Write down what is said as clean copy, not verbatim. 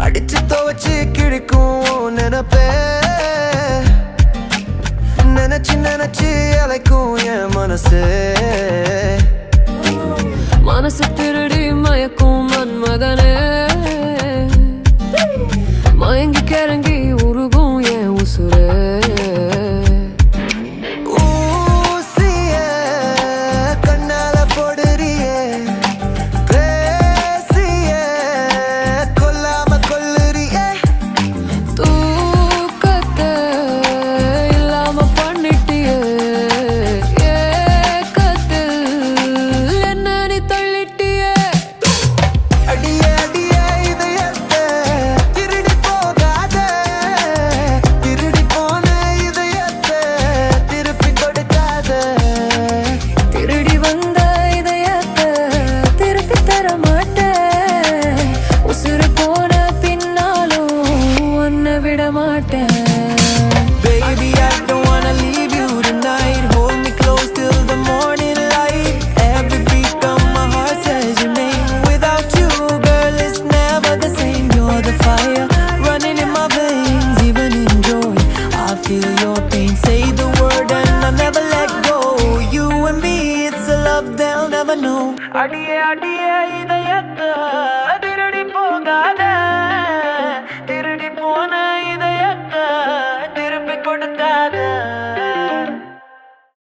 அடிச்சு துவச்சு கிழிக்கும் நினைப்பே நினைச்சு நினைச்சு அலைக்கும் என் மனசு திருடி மயக்கும் மன்மகனே மயங்கி கிறங்கி உருகும் என் உசுரே Baby, I don't wanna leave you tonight. Hold me close till the morning light. Every beat of my heart says your name. Without you, girl, it's never the same. You're the fire running in my veins. Even in joy, I feel your pain. Say the word and I'll never let go. You and me, it's a love they'll never know. Adiye, adiye, idayatha dirudi pogada. Dirudi pona idayatha திருப்பி கொடுக்காத